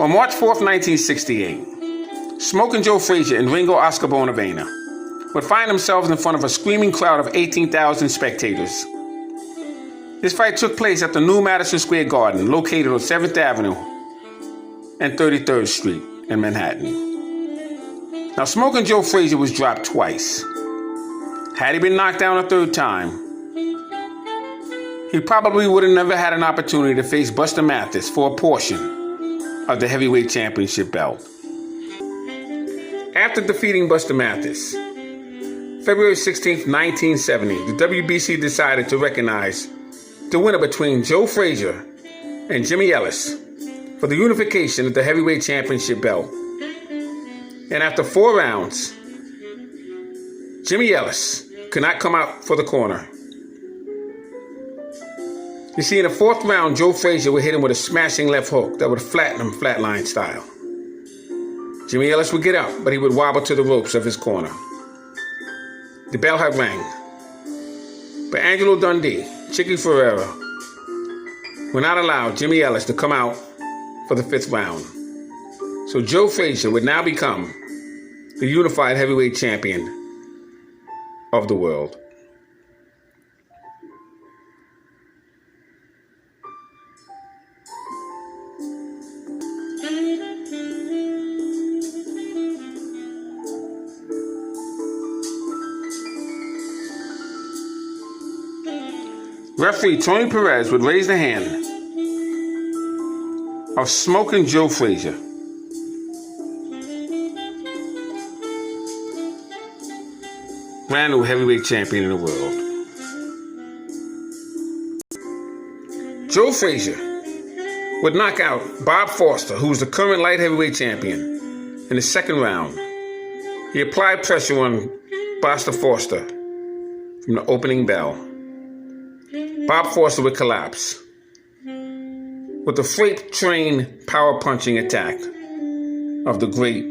On March 4th, 1968, Smoking Joe Frazier and Ringo Oscar Bonavena would find themselves in front of a screaming crowd of 18,000 spectators. This fight took place at the new Madison Square Garden, located on 7th Avenue and 33rd Street in Manhattan. Now, Smoking Joe Frazier was dropped twice. Had he been knocked down a third time, he probably would have never had an opportunity to face Buster Mathis for a portion of the heavyweight championship belt. After defeating Buster Mathis, February 16, 1970, the WBC decided to recognize the winner between Joe Frazier and Jimmy Ellis for the unification of the heavyweight championship belt. And after 4 rounds, Jimmy Ellis could not come out for the corner. You see, in the 4th round, Joe Frazier would hit him with a smashing left hook that would flatten him flatline style. Jimmy Ellis would get up, but he would wobble to the ropes of his corner. The bell had rang. But Angelo Dundee, Chicky Ferreira, would not allow Jimmy Ellis to come out for the 5th round. So Joe Frazier would now become the unified heavyweight champion of the world. Referee Tony Perez would raise the hand of Smoking Joe Frazier. Brand new heavyweight champion in the world. Joe Frazier would knock out Bob Foster, who was the current light heavyweight champion, in the 2nd round. He applied pressure on Buster Foster from the opening bell. Bob Foster would collapse with the freight train power punching attack of the great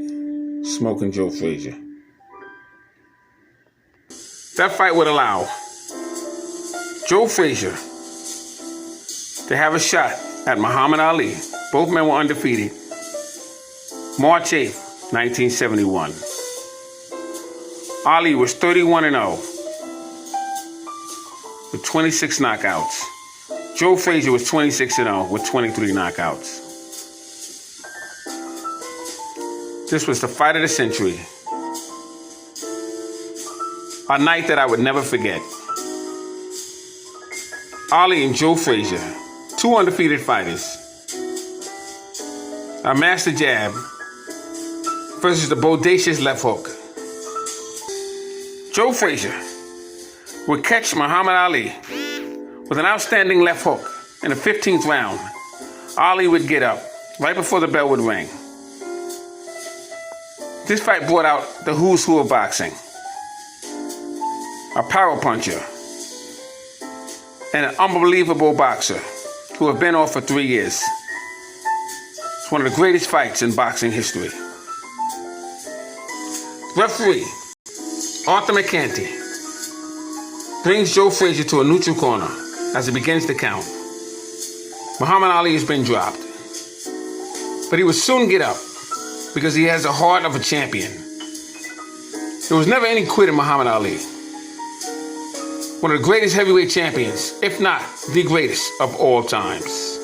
Smoking Joe Frazier. That fight would allow Joe Frazier to have a shot at Muhammad Ali. Both men were undefeated. March 8th, 1971. Ali was 31-0 with 26 knockouts. Joe Frazier was 26-0 with 23 knockouts. This was the fight of the century. A night that I would never forget. Ali and Joe Frazier, 2 undefeated fighters. A master jab versus the bodacious left hook. Joe Frazier would catch Muhammad Ali with an outstanding left hook in the 15th round. Ali would get up right before the bell would ring. This fight brought out the who's who of boxing. A power puncher and an unbelievable boxer who have been off for 3 years. It's one of the greatest fights in boxing history. Referee Arthur McCanty brings Joe Frazier to a neutral corner as he begins to count. Muhammad Ali has been dropped, but he will soon get up because he has the heart of a champion. There was never any quit in Muhammad Ali. One of the greatest heavyweight champions, if not the greatest of all times.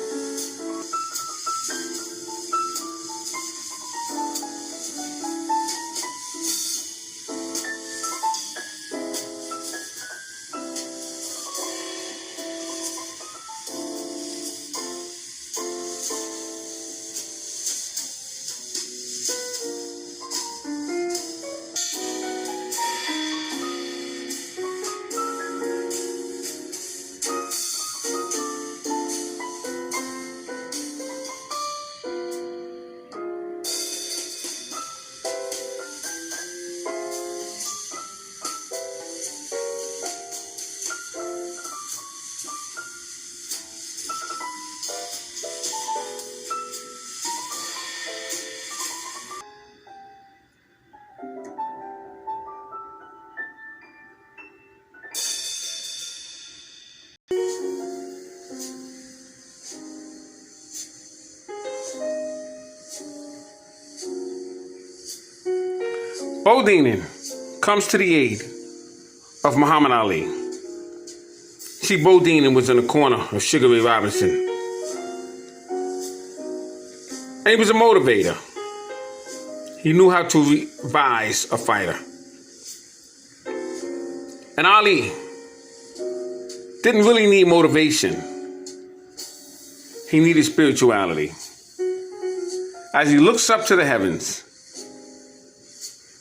Bo Deanan comes to the aid of Muhammad Ali. See, Bo Deanan was in the corner of Sugar Ray Robinson. And he was a motivator. He knew how to revise a fighter. And Ali didn't really need motivation. He needed spirituality. As he looks up to the heavens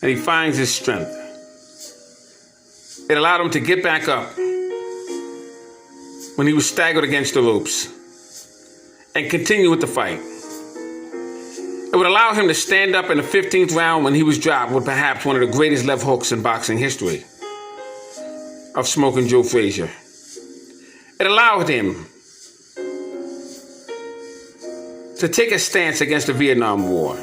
and he finds his strength, it allowed him to get back up when he was staggered against the ropes and continue with the fight. It would allow him to stand up in the 15th round when he was dropped with perhaps one of the greatest left hooks in boxing history of Smoking Joe Frazier. It allowed him to take a stance against the Vietnam War.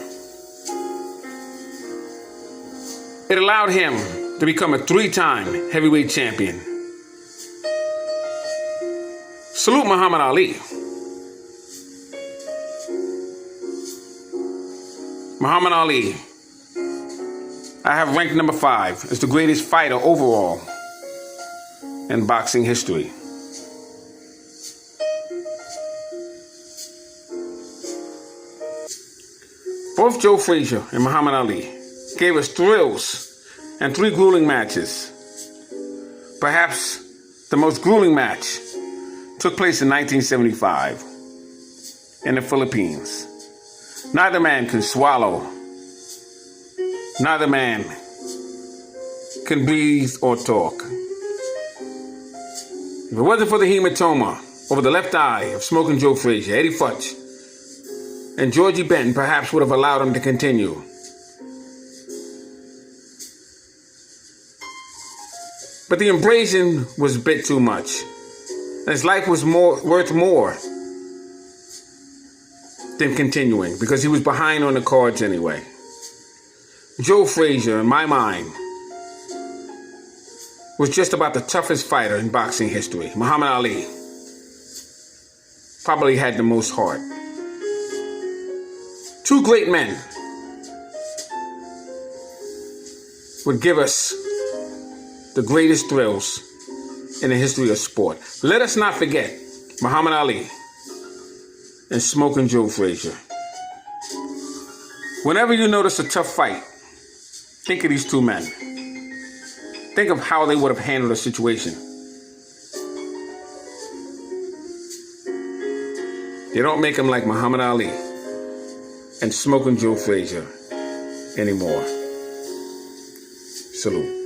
It allowed him to become a 3-time heavyweight champion. Salute Muhammad Ali. Muhammad Ali, I have ranked number 5 as the greatest fighter overall in boxing history. Both Joe Frazier and Muhammad Ali gave us thrills and 3 grueling matches. Perhaps the most grueling match took place in 1975 in the Philippines. Neither man can swallow. Neither man can breathe or talk. If it wasn't for the hematoma over the left eye of Smoking Joe Frazier, Eddie Futch and Georgie Benton perhaps would have allowed him to continue. But the abrasion was a bit too much. His life was worth more than continuing because he was behind on the cards anyway. Joe Frazier, in my mind, was just about the toughest fighter in boxing history. Muhammad Ali probably had the most heart. 2 great men would give us the greatest thrills in the history of sport. Let us not forget Muhammad Ali and Smoking Joe Frazier. Whenever you notice a tough fight, think of these 2 men. Think of how they would have handled a situation. You don't make them like Muhammad Ali and Smoking Joe Frazier anymore. Salute.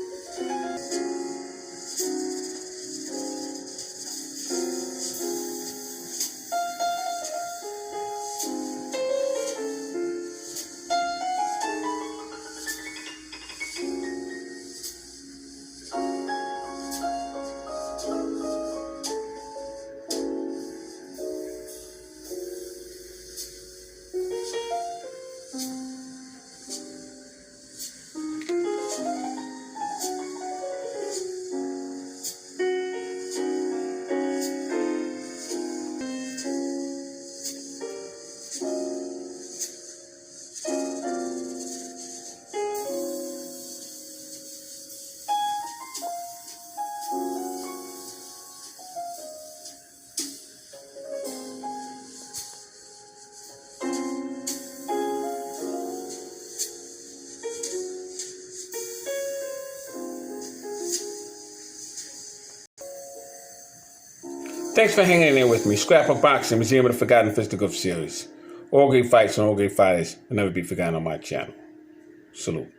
Thanks for hanging in there with me. Scrapbook Boxing, Museum of the Forgotten Fisticuffs series. All great fights and all great fighters will never be forgotten on my channel. Salute.